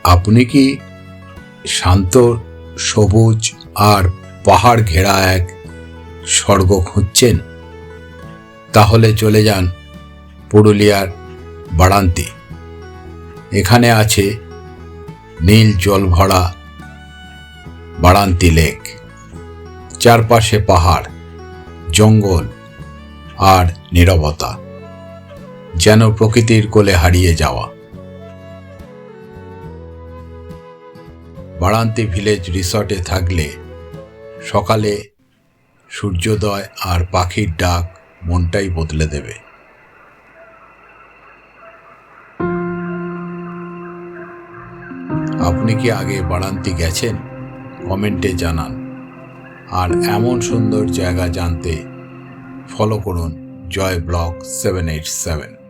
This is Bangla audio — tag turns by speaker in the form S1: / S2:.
S1: আপনি কি শান্ত, সবুজ আর পাহাড় ঘেরা এক স্বর্গ খুঁজছেন? তাহলে চলে যান পুরুলিয়ার বাড়ান্তি। এখানে আছে নীল জল ভরা বাড়ান্তি লেক। চারপাশে পাহাড়, জঙ্গল আর নীরবতা, যেন প্রকৃতির কোলে হারিয়ে যাওয়া। বাড়ান্তি ভিলেজ রিসর্টে থাকলে সকালে সূর্যোদয় আর পাখির ডাক মনটাই বদলে দেবে। আপনি কি আগে বাড়ান্তি গেছেন? কমেন্টে জানান। আর এমন সুন্দর জায়গা জানতে ফলো করুন জয় ব্লগ 787।